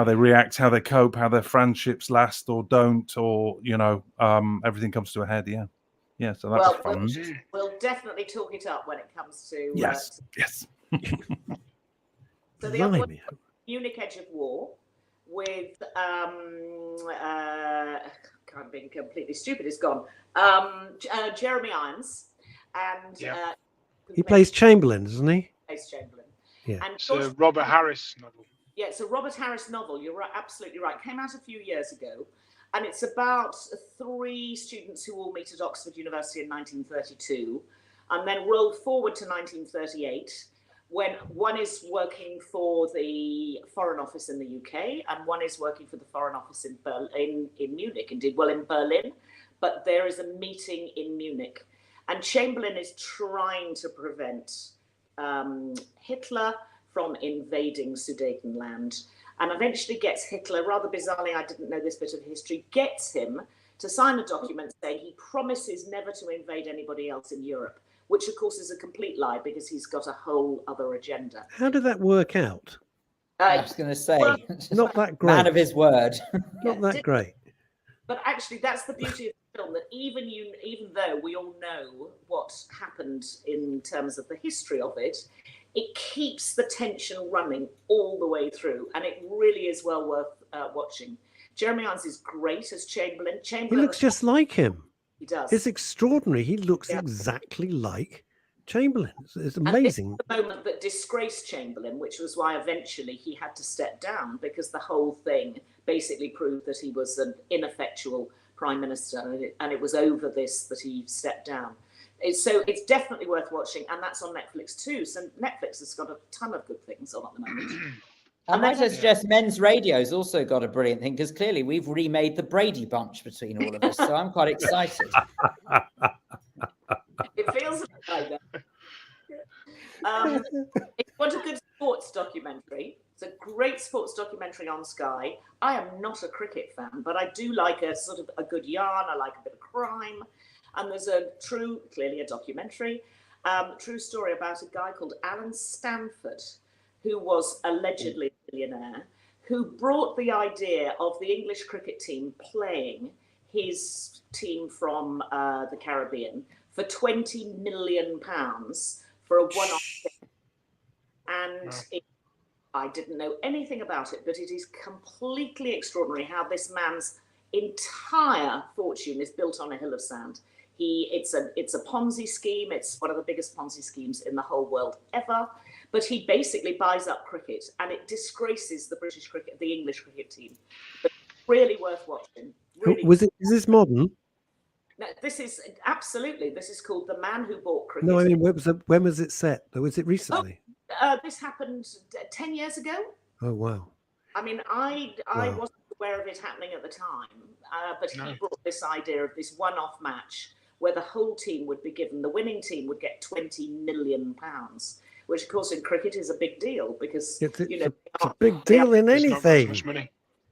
they react, how they cope, how their friendships last or don't, or everything comes to a head. So that's fun. We'll definitely talk it up when it comes to yes. So the other one, Munich Edge of War, with I'm being completely stupid. It's gone. Jeremy Irons, and he plays Chamberlain, doesn't he? Plays Chamberlain. Yeah. And it's a Robert Harris novel. Yeah, it's a Robert Harris novel. You're absolutely right. Came out a few years ago, and it's about three students who all meet at Oxford University in 1932, and then roll forward to 1938. When one is working for the Foreign Office in the UK and one is working for the Foreign Office in Munich, and did well in Berlin, but there is a meeting in Munich. And Chamberlain is trying to prevent Hitler from invading Sudetenland, and eventually gets Hitler, rather bizarrely, I didn't know this bit of history, gets him to sign a document saying he promises never to invade anybody else in Europe. Which, of course, is a complete lie because he's got a whole other agenda. How did that work out? I was going to say, not that great. Man of his word. Not that great. But actually, that's the beauty of the film, that even though we all know what happened in terms of the history of it, it keeps the tension running all the way through, and it really is well worth watching. Jeremy Irons is great as Chamberlain. He looks just like him. He does. It's extraordinary. He looks exactly like Chamberlain. It's amazing. And this is the moment that disgraced Chamberlain, which was why eventually he had to step down, because the whole thing basically proved that he was an ineffectual prime minister, and it was over this that he stepped down. It's definitely worth watching, and that's on Netflix too. So Netflix has got a ton of good things on at the moment. I might suggest Men's Radio's also got a brilliant thing, because clearly we've remade the Brady Bunch between all of us, so I'm quite excited. It feels like that. If you want a good sports documentary, it's a great sports documentary on Sky. I am not a cricket fan, but I do like a sort of a good yarn. I like a bit of crime. And there's clearly a documentary, true story about a guy called Alan Stanford, who was allegedly a millionaire, who brought the idea of the English cricket team playing his team from the Caribbean for £20 million for a one-off thing. And I didn't know anything about it, but it is completely extraordinary how this man's entire fortune is built on a hill of sand. It's a Ponzi scheme. It's one of the biggest Ponzi schemes in the whole world ever. But he basically buys up cricket, and it disgraces the English cricket team. But really worth watching. Really Is this modern? No, this is called The Man Who Bought Cricket. No, I mean, when was it set? Or was it recently? This happened 10 years ago. Oh, wow. I mean, I wasn't aware of it happening at the time, but he brought this idea of this one-off match where the whole team would be given, the winning team would get £20 million, which, of course, in cricket is a big deal because, it's a big deal in anything. Much money.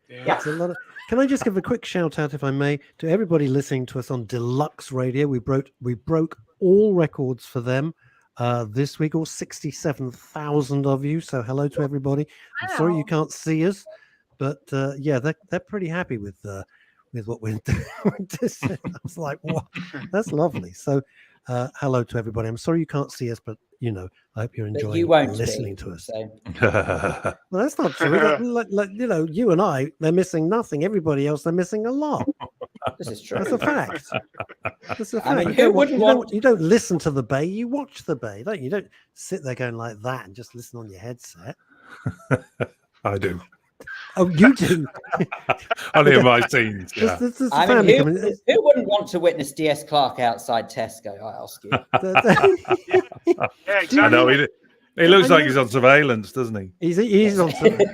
Yeah. It's a lot of... Can I just give a quick shout out, if I may, to everybody listening to us on Deluxe Radio? We broke all records for them this week, all 67,000 of you. So hello to everybody. I'm sorry you can't see us, but yeah, they're pretty happy with what we're doing. I was like, what? That's lovely. So hello to everybody. I'm sorry you can't see us, but I hope you're enjoying listening to us. So. Well, that's not true. You and I, they're missing nothing. Everybody else, they're missing a lot. This is true. That's a fact. That's a fact. I mean, you don't listen to the Bay, you watch the Bay, don't you? You don't sit there going like that and just listen on your headset. I do. Oh, you do? Only in my scenes. Yeah. I mean, who wouldn't want to witness DS Clark outside Tesco, I ask you? Yeah, exactly. I know, he looks like he's on surveillance, doesn't he? He's on surveillance.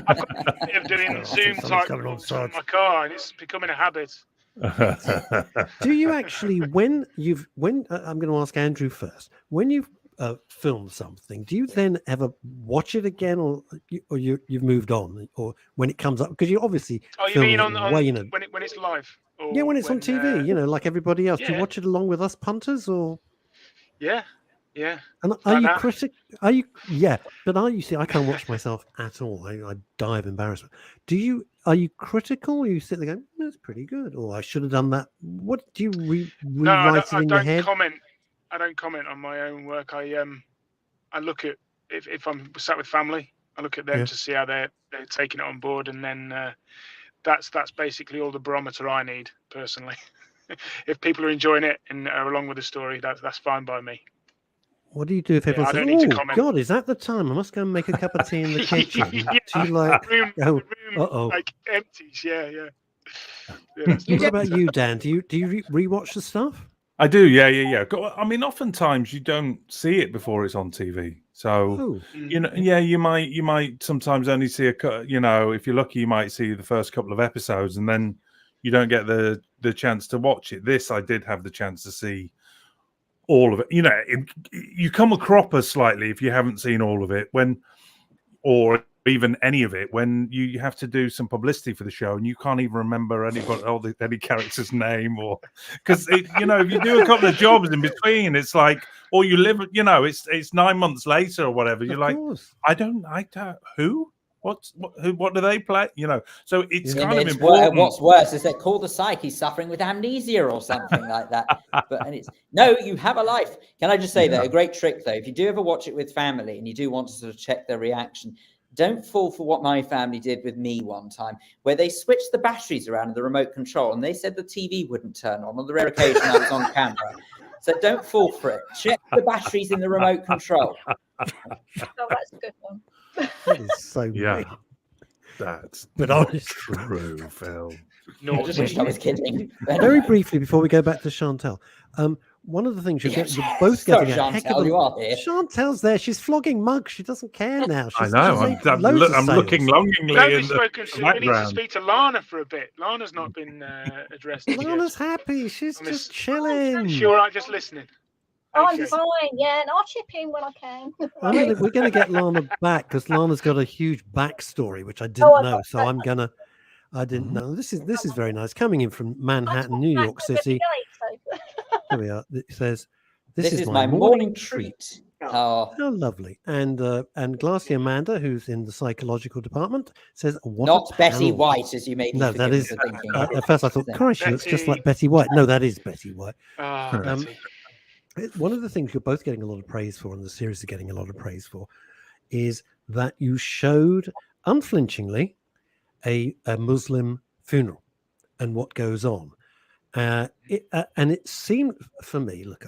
I've got a bit of doing Zoom type calls on my car, and it's becoming a habit. Do you actually, when I'm going to ask Andrew first, when you've filmed something, do you then ever watch it again, or you've moved on, or when it comes up, because you obviously you mean on when it's live? Or when it's on TV, like everybody else? Do you watch it along with us punters, or? Yeah. And are you critical? Are you? Yeah, but are you? See, I can't watch myself at all. I die of embarrassment. Are you critical? Or you sit there going, "That's pretty good," or "I should have done that." What do you rewrite it in your head? I don't comment on my own work. I look at if I'm sat with family, I look at them to see how they're taking it on board, and then that's basically all the barometer I need personally. If people are enjoying it and are along with the story, that's fine by me. What do you do if everyone says, "Oh God, is that the time? I must go and make a cup of tea in the kitchen"? Do you like, the room like empties? Yeah. What about you, Dan? Do you rewatch the stuff? I do, yeah. I mean, oftentimes you don't see it before it's on TV, so you might sometimes only see if you're lucky, you might see the first couple of episodes, and then you don't get the chance to watch it. This I did have the chance to see all of it. You come a cropper slightly if you haven't seen all of it, or even any of it, when you have to do some publicity for the show and you can't even remember any character's name, or because if you do a couple of jobs in between, it's like, or you live, it's 9 months later or whatever. You're like, I don't who. What do they play? So it's kind of important. What's worse is they call the psyche suffering with amnesia or something like that. You have a life. Can I just say that a great trick though, if you do ever watch it with family and you do want to sort of check their reaction, don't fall for what my family did with me one time, where they switched the batteries around in the remote control and they said the TV wouldn't turn on the rare occasion I was on camera. So don't fall for it. Check the batteries in the remote control. Oh, that's a good one. That is so weird. That's honest. True, Phil. I just wish I was kidding. Very briefly before we go back to Chantal, one of the things you're Yeah. both Sorry, getting a heck of Chantal, a... you are here. Chantal's there. She's flogging mugs. She doesn't care now. I She's know. made I'm loads of looking sales. longingly Nobody's in the spoken to. We need to background. speak to Lana for a bit. Lana's not been addressed. as yet. Lana's happy. She's On this- just chilling. Is she all right just listening? I'm Okay. fine, yeah, and I'll chip in when I can. We're going to get Lana back because Lana's got a huge backstory, which I Oh, didn't I know. love So that. I didn't know. This is very nice. Coming in from Manhattan, New York City. Here we are. It says, This is my morning treat. Oh, how lovely. And Glassy Amanda, who's in the psychological department, says, what not a Betty panel. White, as you may be No, that forgiven is. for thinking. At first, I thought, Christ, she looks just like Betty White. No, that is Betty White. Betty. One of the things you're both getting a lot of praise for, and the series are getting a lot of praise for, is that you showed unflinchingly a Muslim funeral and what goes on. And it seemed for me, look,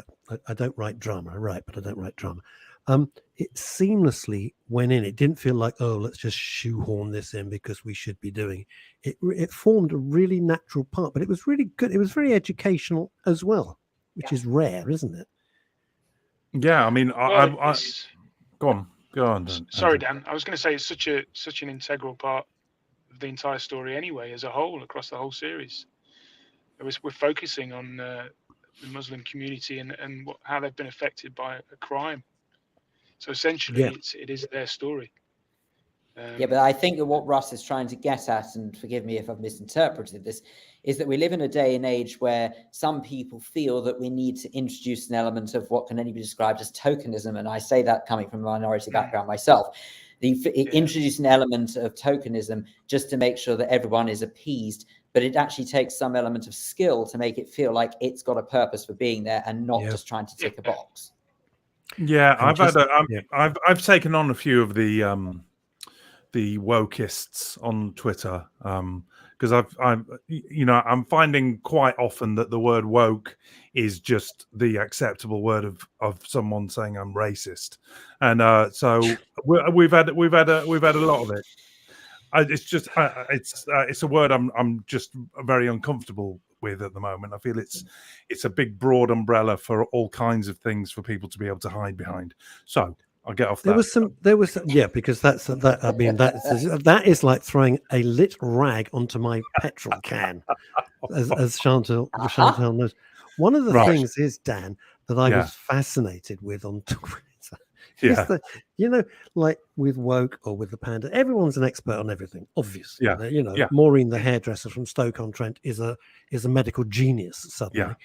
I don't write drama. I write, but I don't write drama. It seamlessly went in. It didn't feel like, oh, let's just shoehorn this in because we should be doing it. It formed a really natural part, but it was really good. It was very educational as well, which is rare, isn't it? Yeah, I mean, I go on. Dan. Sorry, Dan. I was going to say it's such an integral part of the entire story anyway, as a whole, across the whole series. We're focusing on the Muslim community and how they've been affected by a crime. So essentially, it is their story. Yeah, but I think that what Russ is trying to get at, and forgive me if I've misinterpreted this, is that we live in a day and age where some people feel that we need to introduce an element of what can only be described as tokenism. And I say that coming from a minority background myself. Introduce an element of tokenism just to make sure that everyone is appeased. But it actually takes some element of skill to make it feel like it's got a purpose for being there and not just trying to tick a box. Yeah, I've taken on a few of the wokeists on Twitter because I'm finding quite often that the word woke is just the acceptable word of someone saying I'm racist, and so we've had a lot of it. It's a word I'm just very uncomfortable with at the moment. I feel it's a big broad umbrella for all kinds of things for people to be able to hide behind. So I'll get off that. There was some, because that. I mean, that is like throwing a lit rag onto my petrol can, as Chantal knows. One of the things is, Dan, that I was fascinated with on Twitter. Is that, like with woke or with the panda, everyone's an expert on everything. Obviously, Maureen, the hairdresser from Stoke-on-Trent, is a medical genius suddenly,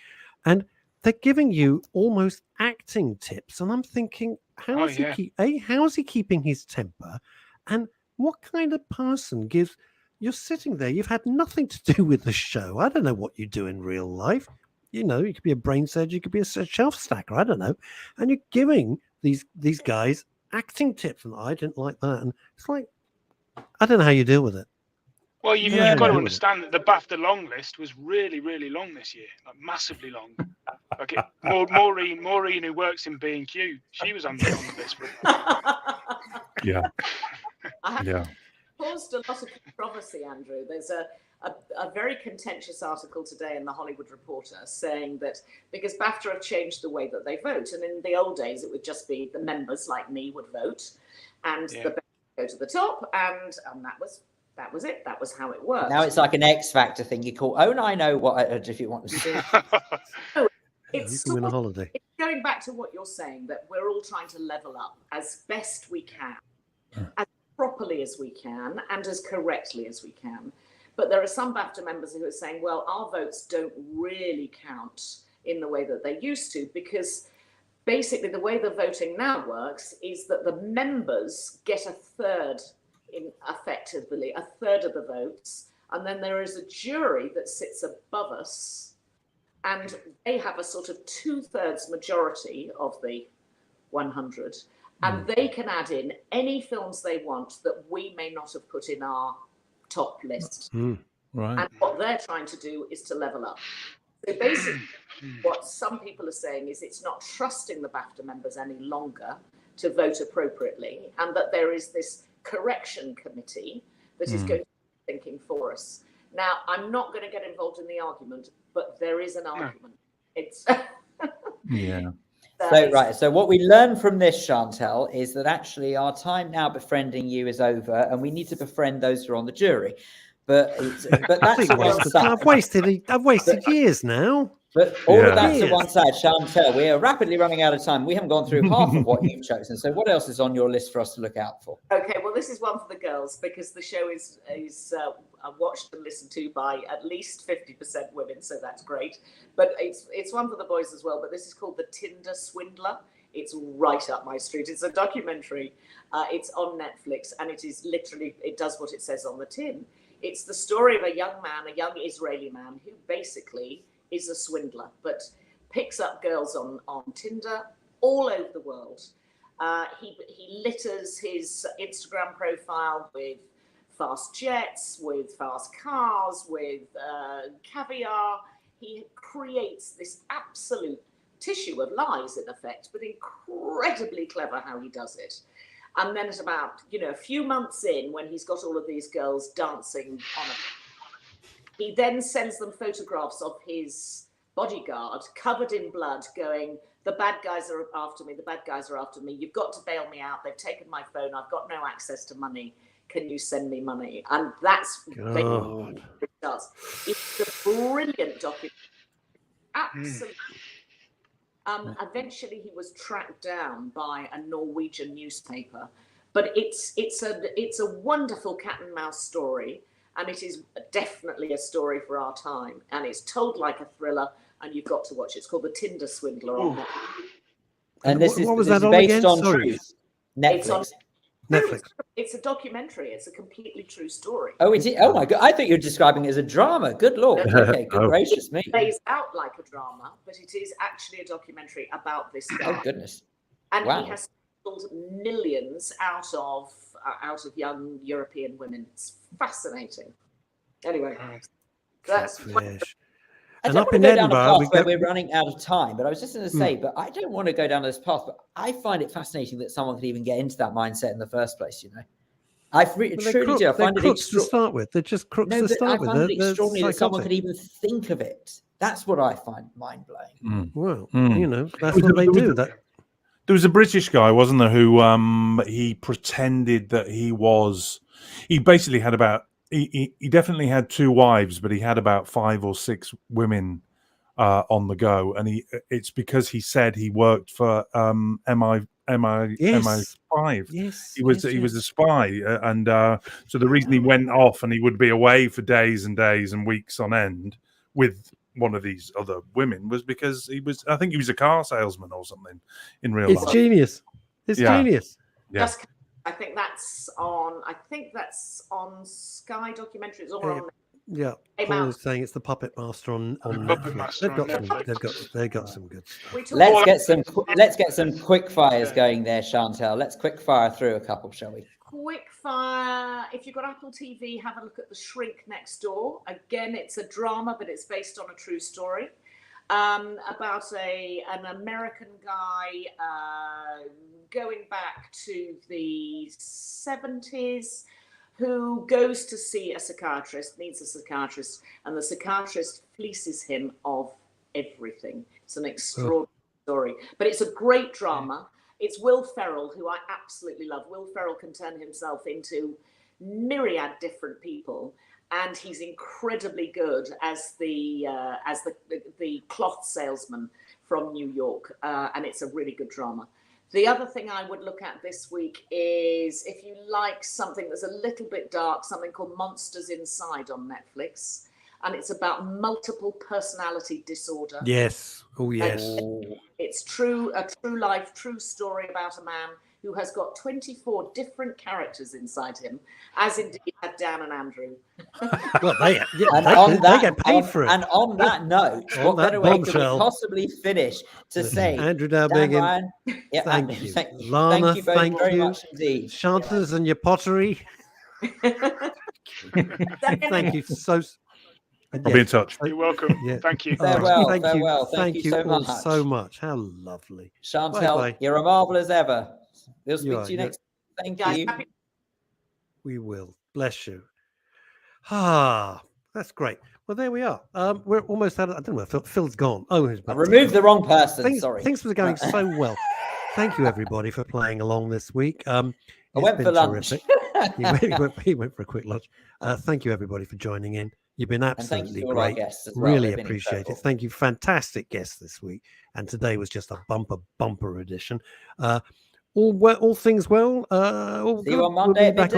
and they're giving you almost acting tips, and I'm thinking, how is he keeping his temper, and what kind of person gives? You're sitting there, you've had nothing to do with the show. I don't know what you do in real life. You could be a brain surgeon, you could be a shelf stacker. I don't know, and you're giving these guys acting tips, and I didn't like that. And it's like, I don't know how you deal with it. Well, you've got to understand that the BAFTA long list was really, really long this year, like massively long. Like Maureen, who works in B&Q, she was on the list. Caused a lot of controversy, Andrew. There's a very contentious article today in the Hollywood Reporter saying that because BAFTA have changed the way that they vote, and in the old days it would just be the members like me would vote, and the best go to the top, and that was it. That was how it worked. Now it's like an X Factor thing. You call, I know what, if you want to see. It's you can win a holiday. It's going back to what you're saying, that we're all trying to level up as best we can, as properly as we can, and as correctly as we can. But there are some BAFTA members who are saying, well, our votes don't really count in the way that they used to, because basically the way the voting now works is that the members get a third of the votes, and then there is a jury that sits above us, and they have a sort of 2/3 majority of the 100, and they can add in any films they want that we may not have put in our top list. Right. And what they're trying to do is to level up. So basically what some people are saying is it's not trusting the BAFTA members any longer to vote appropriately, and that there is this correction committee that is going to be thinking for us. Now, I'm not going to get involved in the argument, but there is an argument. It's Yeah. So, right. So what we learn from this, Chantal, is that actually our time now befriending you is over, and we need to befriend those who are on the jury. But that's at one side. I've wasted years now. But all of Yeah. that to one side, Chantal, we are rapidly running out of time. We haven't gone through half of what you've chosen. So what else is on your list for us to look out for? Okay, well, this is one for the girls because the show is watched and listened to by at least 50% women, so that's great. But it's one for the boys as well. But this is called The Tinder Swindler. It's right up my street. It's a documentary. It's on Netflix, and it is literally, it does what it says on the tin. It's the story of a young man, a young Israeli man, who basically is a swindler, but picks up girls on Tinder all over the world. He litters his Instagram profile with fast jets, with fast cars, with caviar. He creates this absolute tissue of lies, in effect, but incredibly clever how he does it. And then at about, a few months in, when he's got all of these girls dancing on he then sends them photographs of his bodyguard covered in blood going, the bad guys are after me, the bad guys are after me, you've got to bail me out, they've taken my phone, I've got no access to money, can you send me money? And that's what it does. It's a brilliant documentary. Absolutely. Eventually he was tracked down by a Norwegian newspaper, but it's a wonderful cat and mouse story. And it is definitely a story for our time. And it's told like a thriller, and you've got to watch it. It's called The Tinder Swindler on Netflix. And this what was is that on based again? on Sorry. truth. Netflix. Netflix. It's a documentary. It's a completely true story. Oh, is it? Oh my God! I thought you were describing it as a drama. Good Lord. Okay, good gracious me. It plays out like a drama, but it is actually a documentary about this guy. Oh goodness! And wow. He has sold millions out of young European women. It's fascinating. Anyway, that's. I don't want to go down a path where we're running out of time, but I was just going to say, but I don't want to go down this path. But I find it fascinating that someone could even get into that mindset in the first place. I truly do. I find it crooks to start with. They're just crooks to start with. I find it extraordinary that someone could even think of it. That's what I find mind blowing. Well, that's what they do. There was a British guy, wasn't there, who he pretended that he basically had about. He definitely had 2 wives, but he had about 5 or 6 women on the go, and it's because he said he worked for MI5. Yes, he was a spy, and so the reason he went off and he would be away for days and days and weeks on end with one of these other women was because I think he was a car salesman or something in real life. It's genius. It's genius. Yeah. I think that's on Sky documentaries or on. Yeah, Paul is saying it's the Puppet Master on Netflix. They've got some good stuff. Let's get some quick fires going there, Chantal. Let's quick fire through a couple, shall we? Quick fire. If you've got Apple TV, have a look at The Shrink Next Door. Again, it's a drama, but it's based on a true story about an American guy going back to the 70s who goes to see a psychiatrist, meets a psychiatrist, and the psychiatrist fleeces him of everything. It's an extraordinary story, but it's a great drama. It's Will Ferrell, who I absolutely love. Will Ferrell can turn himself into myriad different people, and he's incredibly good as the cloth salesman from New York, and it's a really good drama. The other thing I would look at this week is if you like something that's a little bit dark, something called Monsters Inside on Netflix. And it's about multiple personality disorder. Yes. Oh, yes. It's a true life, true story about a man who has got 24 different characters inside him, as indeed have Dan and Andrew. Well, they get paid for it. And on that note, what better way could we possibly finish to say, Andrew Dowbiggin, Ryan, thank you. thank Lana, you both very much indeed. Chantal's and your pottery. Thank you so. I'll be in touch. You're welcome. Yeah. Thank you. Farewell. Thank you so all much. so much. How lovely. Chantal, Bye-bye. you're a marvel as ever. We'll speak to you You're- next. Thank you. We will. Bless you. Ah, that's great. Well, there we are. We're almost out of. I don't know where Phil's gone. Oh, I removed the wrong person. Sorry. Things were going so well. Thank you, everybody, for playing along this week. I went for lunch. He went for a quick lunch. Thank you, everybody, for joining in. You've been absolutely great. Guests as well. Really appreciate it. Thank you. Fantastic guests this week. And today was just a bumper edition. All things well. See you on Monday.